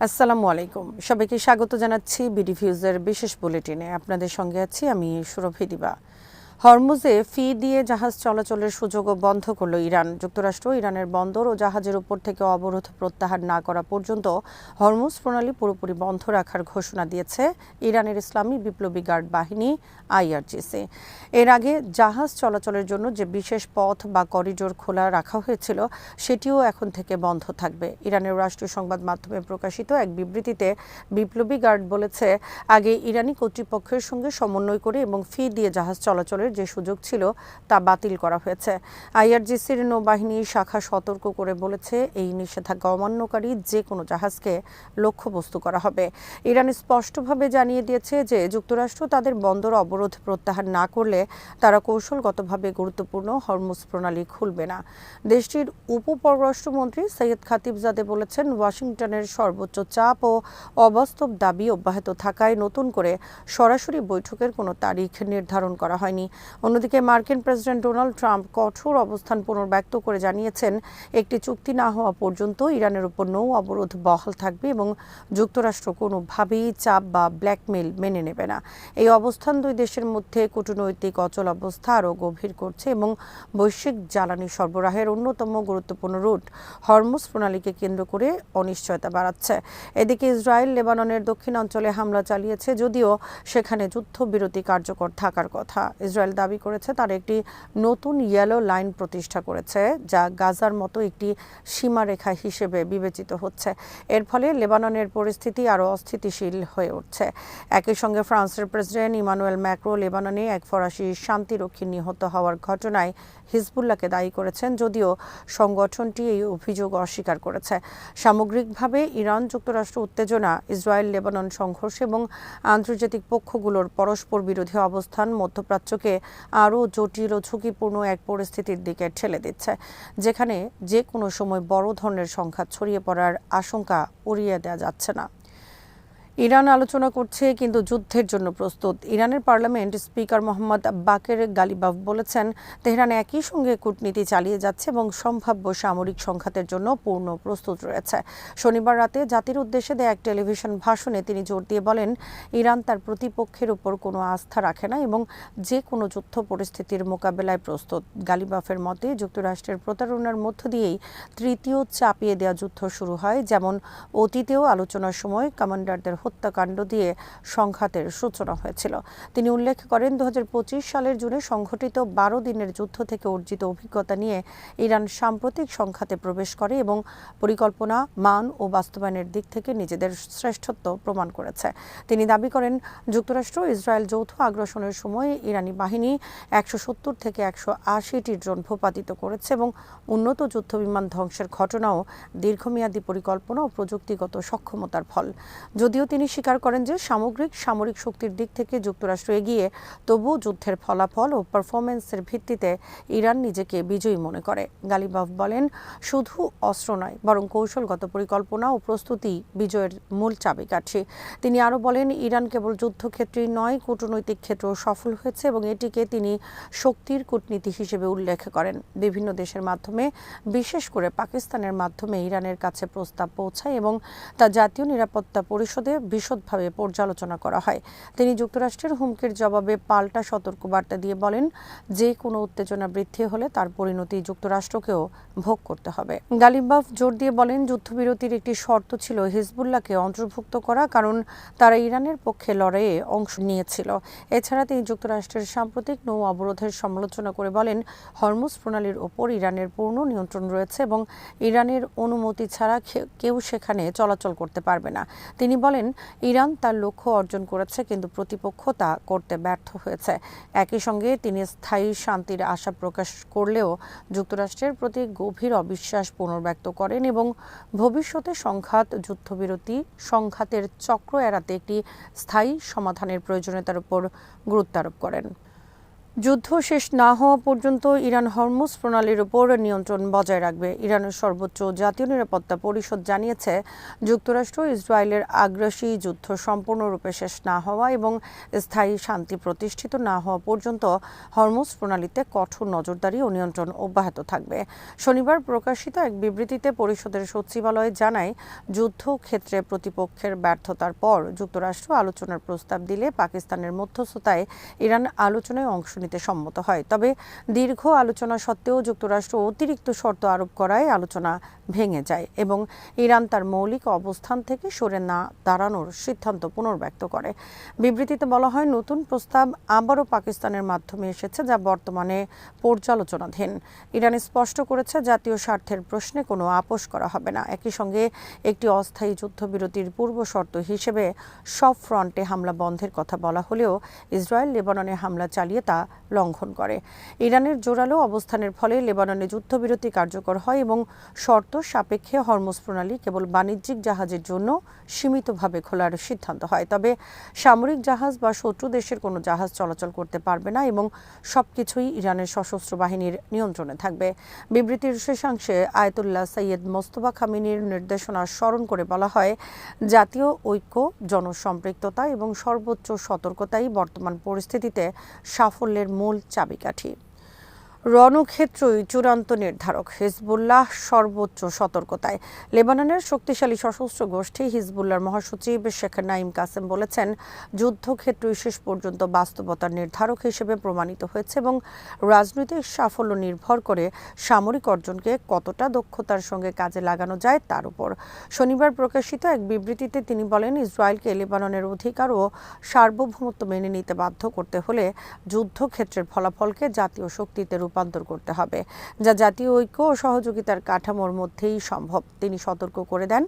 আসসালামু আলাইকুম, সবাইকে স্বাগত জানাচ্ছি বিডি ভিউজের বিশেষ বুলেটিনে। আপনাদের সঙ্গে আছি আমি সুরভি দিবা। হরমুজে ফি দিয়ে জাহাজ চলাচলের সুযোগও বন্ধ করল ইরান। যুক্তরাষ্ট্র ইরানের বন্দর ও জাহাজের উপর থেকে অবরোধ প্রত্যাহার না করা পর্যন্ত হরমুজ প্রণালী পুরোপুরি বন্ধ রাখার ঘোষণা দিয়েছে ইরানের ইসলামী বিপ্লবী গার্ড বাহিনী আইআরজিসি। এর আগে জাহাজ চলাচলের জন্য যে বিশেষ পথ বা করিডোর খোলা রাখা হয়েছিল সেটিও এখন থেকে বন্ধ থাকবে। ইরানের রাষ্ট্রীয় সংবাদ মাধ্যমে প্রকাশিত এক বিবৃতিতে বিপ্লবী গার্ড বলেছে, আগে ইরানি কর্তৃপক্ষের সঙ্গে সমন্বয় করে এবং ফি দিয়ে জাহাজ চলাচলের যে সুযোগ ছিল তা বাতিল করা হয়েছে। আইআরজিসির নৌবাহিনী শাখা সতর্ক করে বলেছে, এই নিষেধাজ্ঞা অমান্যকারী যে কোনো জাহাজকে লক্ষ্যবস্তু করা হবে। ইরান স্পষ্টভাবে জানিয়ে দিয়েছে যে যুক্তরাষ্ট্র তাদের বন্দর অবরোধ প্রত্যাহার না করলে তারা কৌশলগতভাবে গুরুত্বপূর্ণ হরমুজ প্রণালী খুলবে না। দেশটির উপপররাষ্ট্রমন্ত্রী সৈয়দ খাতিবজাদে বলেছেন, ওয়াশিংটনের সর্বোচ্চ চাপ ও অবাস্তব দাবি অব্যাহত থাকায় নতুন করে সরাসরি বৈঠকের কোনো তারিখ নির্ধারণ করা হয়নি। অন্যদিকে মার্কিন প্রেসিডেন্ট ডোনাল্ড ট্রাম্প কঠোর অবস্থান পুনর্ব্যক্ত করে জানিয়েছেন, একটি চুক্তি না হওয়া পর্যন্ত ইরানের উপর নৌ অবরোধ বহাল থাকবে এবং যুক্তরাষ্ট্র কোনোভাবেই চাপ বা ব্ল্যাকমেইল মেনে নেবে না। এই অবস্থান দুই দেশের মধ্যে কূটনৈতিক অচল অবস্থা আরও গভীর করছে এবং বৈশ্বিক জ্বালানি সরবরাহের অন্যতম গুরুত্বপূর্ণ রুট হরমুজ প্রণালীকে কেন্দ্র করে অনিশ্চয়তা বাড়াচ্ছে। এদিকে ইসরায়েল লেবাননের দক্ষিণাঞ্চলে হামলা চালিয়েছে, যদিও সেখানে যুদ্ধবিরতি কার্যকর থাকার কথা। ইসরায়েল দাবি করেছে তারা একটি নতুন ইয়েলো লাইন প্রতিষ্ঠা করেছে, যা গাজার মতো একটি সীমারেখা হিসেবে বিবেচিত হচ্ছে। এর ফলে লেবাননের পরিস্থিতি আরও অস্থিতিশীল হয়ে উঠছে। একই সঙ্গে ফ্রান্সের প্রেসিডেন্ট ইমানুয়েল ম্যাক্রো লেবাননে এক ফরাসি শান্তিরক্ষী নিহত হওয়ার ঘটনায় হিজবুল্লাহকে দায়ী করেছেন, যদিও সংগঠনটি এই অভিযোগ অস্বীকার করেছে। সামগ্রিকভাবে ইরান যুক্তরাষ্ট্র উত্তেজনা, ইসরায়েল লেবানন সংঘর্ষ এবং আন্তর্জাতিক পক্ষগুলোর পরস্পর বিরোধী অবস্থান মধ্যপ্রাচ্যকে আরও জটিল ও ঝুঁকিপূর্ণ এক পরিস্থিতির দিকে ঠেলে দিচ্ছে, যেখানে যে কোনো সময় বড় ধরনের সংঘাত ছড়িয়ে পড়ার আশঙ্কা উড়িয়ে দেওয়া যাচ্ছে না। ইরান আলোচনা করছে কিন্তু যুদ্ধের জন্য প্রস্তুত। ইরানের পার্লামেন্ট স্পিকার মোহাম্মদ বাকের গালিবাফ বলেছেন, তেহরান একই সঙ্গে কূটনীতি চালিয়ে যাচ্ছে এবং সম্ভাব্য সামরিক সংঘাতের জন্য পূর্ণ প্রস্তুত রয়েছে। শনিবার রাতে জাতির উদ্দেশ্যে দেয়া এক টেলিভিশন ভাষণে তিনি জোর দিয়ে বলেন, ইরান তার প্রতিপক্ষের উপর কোনো আস্থা রাখে না এবং যে কোনো যুদ্ধ পরিস্থিতির মোকাবেলায় প্রস্তুত। গালিবাফের মতে, যুক্তরাষ্ট্রের প্রতারণার মধ্য দিয়েই তৃতীয় চাপিয়ে দেওয়া যুদ্ধ শুরু হয়, যেমন অতীতেও আলোচনার সময় কমান্ডারদের হত্যাকাণ্ড দিয়ে সংঘাতের সূচনা হয়েছিল। তিনি উল্লেখ করেন, 2025 সালের জুনে সংঘটিত 12 দিনের যুদ্ধ থেকে অর্জিত অভিজ্ঞতা নিয়ে ইরান সাম্প্রতিক সংঘাতে প্রবেশ করে এবং পরিকল্পনা, মান ও বাস্তবায়নের দিক থেকে নিজেদের শ্রেষ্ঠত্ব প্রমাণ করেছে। তিনি দাবি করেন, যুক্তরাষ্ট্র ইসরায়েল যৌথ আগ্রাসনের সময় ইরানি বাহিনী 170 থেকে 180টি ড্রোন ভূপাতিত করেছে এবং উন্নত যুদ্ধবিমান ধ্বংসের ঘটনাও দীর্ঘমেয়াদী পরিকল্পনা ও প্রযুক্তিগত সক্ষমতার ফল। যদিও তিনি স্বীকার করেন যে সামগ্রিক সামরিক শক্তির দিক থেকে যুক্তরাষ্ট্র এগিয়ে, তবুও যুদ্ধের ফলাফল ও পারফরম্যান্সের ভিত্তিতে ইরান নিজেকে বিজয়ী মনে করে। গালিবাফ বলেন, শুধু অস্ত্র নয় বরং কৌশলগত পরিকল্পনা ও প্রস্তুতি বিজয়ের মূল চাবিকাঠি। তিনি আরও বলেন, ইরান কেবল যুদ্ধক্ষেত্রেই নয়, কূটনৈতিক ক্ষেত্রেও সফল হয়েছে এবং এটিকে তিনি শক্তির কূটনীতি হিসেবে উল্লেখ করেন। বিভিন্ন দেশের মাধ্যমে, বিশেষ করে পাকিস্তানের মাধ্যমে ইরানের কাছে প্রস্তাব পৌঁছায় এবং তা জাতীয় নিরাপত্তা পরিষদে বিশদভাবে পর্যালোচনা করা হয়। তিনি যুক্তরাষ্ট্রের হুমকির জবাবে পাল্টা সতর্কবার্তা দিয়ে বলেন, যে কোনো উত্তেজনা বৃদ্ধি হলে তার পরিণতি যুক্তরাষ্ট্রকেও ভোগ করতে হবে। গালিবাফ জোর দিয়ে বলেন, যুদ্ধবিরতির একটি শর্ত ছিল হিজবুল্লাহকে অন্তর্ভুক্ত করা, কারণ তারা ইরানের পক্ষে লড়াইয়ে অংশ নিয়েছিল। এছাড়া তিনি যুক্তরাষ্ট্রের সাম্প্রতিক নৌ অবরোধের সমালোচনা করে বলেন, হরমুজ প্রণালীর ওপর ইরানের পূর্ণ নিয়ন্ত্রণ রয়েছে এবং ইরানের অনুমতি ছাড়া কেউ সেখানে চলাচল করতে পারবে না। তিনি বলেন, ইরান তার লক্ষ্য অর্জন করেছে কিন্তু প্রতিপক্ষ তা করতে ব্যর্থ হয়েছে। একই সঙ্গে তিনি স্থায়ী শান্তির আশা প্রকাশ করলেও যুক্তরাষ্ট্রের প্রতি গভীর অবিশ্বাস পুনর্ব্যক্ত করেন এবং ভবিষ্যতে সংঘাত, যুদ্ধবিরতি, সংঘাতের চক্র এড়াতে একটি স্থায়ী সমাধানের প্রয়োজনীয়তার উপর গুরুত্ব আরোপ করেন। যুদ্ধ শেষ না হওয়া পর্যন্ত ইরান হরমুজ প্রণালীর উপর নিয়ন্ত্রণ বজায় রাখবে। ইরানের সর্বোচ্চ জাতীয় নিরাপত্তা পরিষদ জানিয়েছে, যুক্তরাষ্ট্র ইসরায়েলের আগ্রাসী যুদ্ধ সম্পূর্ণরূপে শেষ না হওয়া এবং স্থায়ী শান্তি প্রতিষ্ঠিত না হওয়া পর্যন্ত হরমুজ প্রণালীতে কঠোর নজরদারি ও নিয়ন্ত্রণ অব্যাহত থাকবে। শনিবার প্রকাশিত এক বিবৃতিতে পরিষদের সচিবালয় জানায়, যুদ্ধক্ষেত্রে প্রতিপক্ষের ব্যর্থতার পর যুক্তরাষ্ট্র আলোচনার প্রস্তাব দিলে পাকিস্তানের মধ্যস্থতায় ইরান আলোচনায় অংশ নিতে সম্মত হয়। তবে দীর্ঘ আলোচনা সত্ত্বেও যুক্তরাষ্ট্র অতিরিক্ত শর্ত আরোপ করায় আলোচনা ভেঙে যায় এবং ইরান তার মৌলিক অবস্থান থেকে সরে না দাঁড়ানোর সিদ্ধান্ত পুনর্ব্যক্ত করে। বিবৃতিতে বলা হয়, নতুন প্রস্তাব আবারও পাকিস্তানের মাধ্যমে এসেছে, যা বর্তমানে পর্যালোচনাধীন। ইরান স্পষ্ট করেছে, জাতীয় স্বার্থের প্রশ্নে কোনো আপোষ করা হবে না। একই সঙ্গে একটি অস্থায়ী যুদ্ধবিরতির পূর্ব শর্ত হিসেবে সব ফ্রন্টে হামলা বন্ধের কথা বলা হলেও ইসরায়েল লেবাননে হামলা চালিয়ে তা লঙ্ঘন করে। ইরানের জোরালো অবস্থানের ফলে লেবাননে যুদ্ধবিরতি কার্যকর হয় এবং শর্ত সাপেক্ষে হরমুজ প্রণালী কেবল বাণিজ্যিক জাহাজের জন্য সীমিতভাবে খোলার সিদ্ধান্ত হয়। তবে সামরিক জাহাজ বা শত্রু দেশের কোনো জাহাজ চলাচল করতে পারবে না এবং সবকিছুই ইরানের সশস্ত্র বাহিনীর নিয়ন্ত্রণে থাকবে। বিবৃতির শেষাংশে আয়াতুল্লাহ সৈয়দ মোস্তফা খামেনির নির্দেশনা স্মরণ করে বলা হয়, জাতীয় ঐক্য, জনসম্পৃক্ততা এবং সর্বোচ্চ সতর্কতাই বর্তমান পরিস্থিতিতে সাফল্যের মূল চাবিকাঠি। রণক্ষেত্রই চূড়ান্ত নির্ধারক, হিজবুল্লাহ সর্বোচ্চ সতর্কতায়। লেবাননের শক্তিশালী সশস্ত্র গোষ্ঠী হিজবুল্লাহর মহাসচিব শেখ নাঈম কাসেম বলেছেন, যুদ্ধক্ষেত্রই শেষ পর্যন্ত বাস্তবতার নির্ধারক হিসেবে প্রমাণিত হয়েছে এবং রাজনৈতিক সাফল্য নির্ভর করে সামরিক অর্জনকে কতটা দক্ষতার সঙ্গে কাজে লাগানো যায় তার উপর। শনিবার প্রকাশিত এক বিবৃতিতে তিনি বলেন, ইসরায়েলকে লেবাননের অধিকার ও সার্বভৌমত্ব মেনে নিতে বাধ্য করতে হলে যুদ্ধক্ষেত্রের ফলাফলকে জাতীয় শক্তিতে রূপান্তর করতে হবে, যা জাতীয় ঐক্য ও সহযোগিতার কাঠামোর মধ্যেই সম্ভব। তিনি সতর্ক করে দেন,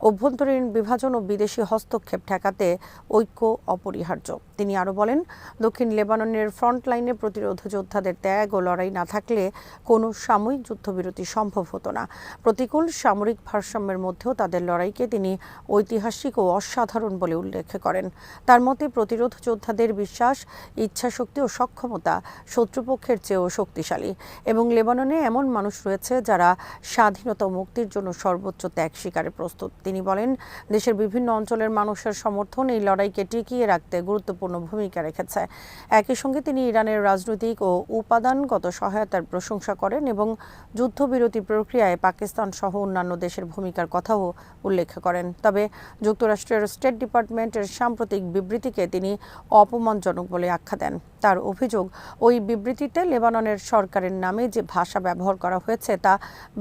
অভ্যন্তরীণ বিভাজন ও বিদেশি হস্তক্ষেপ ঠেকাতে ঐক্য অপরিহার্য। তিনি আরও বলেন, দক্ষিণ লেবাননের ফ্রন্টলাইনে প্রতিরোধ যোদ্ধাদের ত্যাগ ও লড়াই না থাকলে কোনো সাময়িক যুদ্ধবিরতি সম্ভব হতো না। প্রতিকূল সামরিক ভারসাম্যের মধ্যেও তাদের লড়াইকে তিনি ঐতিহাসিক ও অসাধারণ বলে উল্লেখ করেন। তার মতে, প্রতিরোধ যোদ্ধাদের বিশ্বাস, ইচ্ছাশক্তি ও সক্ষমতা শত্রুপক্ষের চেয়েও শক্তিশালী এবং লেবাননে এমন মানুষ রয়েছে যারা স্বাধীনতা ও মুক্তির জন্য সর্বোচ্চ ত্যাগ স্বীকারে প্রস্তুত। তিনি বলেন, দেশের বিভিন্ন অঞ্চলের মানুষের সমর্থন এই লড়াইকে টিকিয়ে রাখতে গুরুত্বপূর্ণ ভূমিকা রেখেছে। একই সঙ্গে তিনি ইরানের রাজনৈতিক ও উপাদানগত সহায়তার প্রশংসা করেন এবং যুদ্ধবিরতি প্রক্রিয়ায় পাকিস্তান সহ অন্যান্য দেশের ভূমিকার কথাও উল্লেখ করেন। তবে যুক্তরাষ্ট্রের স্টেট ডিপার্টমেন্টের সাম্প্রতিক বিবৃতিকে তিনি অপমানজনক বলে আখ্যা দেন। তার অভিযোগ, ওই বিবৃতিতে লেবাননের সরকারের নামে যে ভাষা ব্যবহার করা হয়েছে তা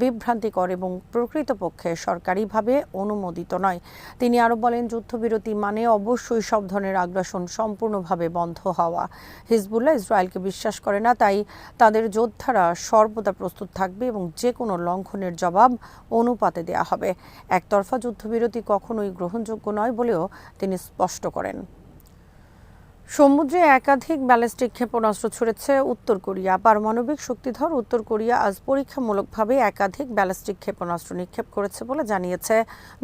বিভ্রান্তিকর এবং প্রকৃতপক্ষে সরকারিভাবে অনুমোদিত নয়। তিনি আরও বলেন, যুদ্ধবিরতি মানে অবশ্যই সব ধরনের আগ্রাসন সম্পূর্ণভাবে বন্ধ হওয়া। হিজবুল্লাহ ইসরায়েলকে বিশ্বাস করে না, তাই তাদের যোদ্ধারা সর্বদা প্রস্তুত থাকবে এবং যে কোনো লঙ্ঘনের জবাব অনুপাতে দেয়া হবে। একতরফা যুদ্ধবিরতি কখনোই গ্রহণযোগ্য নয় বলেও তিনি স্পষ্ট করেন। সমুদ্রে একাধিক ব্যালিস্টিক ক্ষেপণাস্ত্র ছুড়েছে উত্তর কোরিয়া। পারমাণবিক শক্তিধর উত্তর কোরিয়া আজ পরীক্ষামূলকভাবে একাধিক ব্যালিস্টিক ক্ষেপণাস্ত্র নিক্ষেপ করেছে বলে জানিয়েছে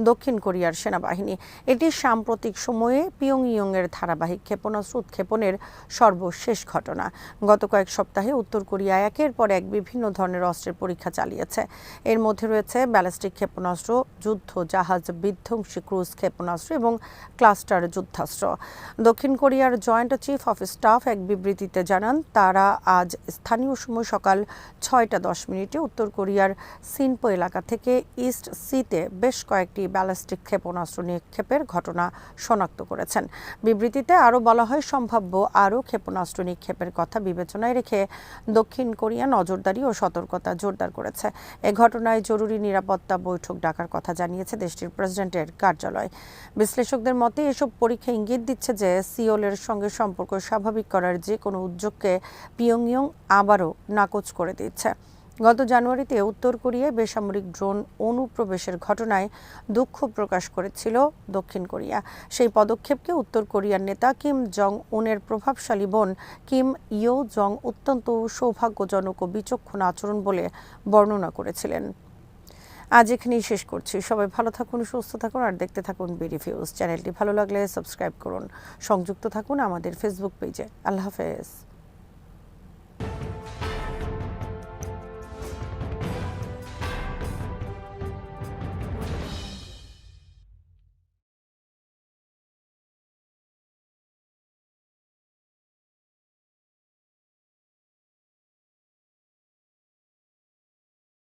দক্ষিণ কোরিয়ার সেনাবাহিনী। এটি সাম্প্রতিক সময়ে পিয়ংইয়ংয়ের ধারাবাহিক ক্ষেপণাস্ত্র উৎক্ষেপণের সর্বশেষ ঘটনা। গত কয়েক সপ্তাহে উত্তর কোরিয়া একের পর এক বিভিন্ন ধরনের অস্ত্রের পরীক্ষা চালিয়েছে। এর মধ্যে রয়েছে ব্যালিস্টিক ক্ষেপণাস্ত্র, যুদ্ধ জাহাজ বিধ্বংসী ক্রুজ ক্ষেপণাস্ত্র এবং ক্লাস্টার যুদ্ধাস্ত্র। দক্ষিণ কোরিয়ার জয়েন্ট চিফ অফ স্টাফ এক বিবৃতিতে জানান, তারা আজ স্থানীয় সময় সকাল ৬টা ১০ উত্তর কোরিয়ার সিনপো এলাকা থেকে ইস্ট সিতে বেশ কয়েকটি ব্যালিস্টিক ক্ষেপণাস্ত্র নিক্ষেপের ঘটনা শনাক্ত করেছেন। বিবৃতিতে আরও বলা হয়, সম্ভাব্য আরও ক্ষেপণাস্ত্র নিক্ষেপের কথা বিবেচনায় রেখে দক্ষিণ কোরিয়া নজরদারি ও সতর্কতা জোরদার করেছে। এ ঘটনায় জরুরি নিরাপত্তা বৈঠক ডাকার কথা জানিয়েছে দেশটির প্রেসিডেন্টের কার্যালয়। বিশ্লেষকদের মতে, এসব পরীক্ষা ইঙ্গিত দিচ্ছে যে সিওলের সঙ্গে সম্পর্ক স্বাভাবিক করার যে কোনো উদ্যোগকে পিয়ংইয়ং আবারও নাকচ করে দিচ্ছে। গত জানুয়ারিতে উত্তর কোরিয়ায় বেসামরিক ড্রোন অনুপ্রবেশের ঘটনায় দুঃখ প্রকাশ করেছিল দক্ষিণ কোরিয়া। সেই পদক্ষেপকে উত্তর কোরিয়ার নেতা কিম জং উনের প্রভাবশালী বোন কিম ইয়ো জং অত্যন্ত সৌভাগ্যজনক ও বিচক্ষণ আচরণ বলে বর্ণনা করেছিলেন। আজ এখানেই শেষ করছি। সবাই ভালো থাকুন, সুস্থ থাকুন আর দেখতে থাকুন বিডিভিউজ। চ্যানেলটি ভালো লাগলে সাবস্ক্রাইব করুন। সংযুক্ত থাকুন আমাদের ফেসবুক পেজে। আল্লাহ হাফেজ।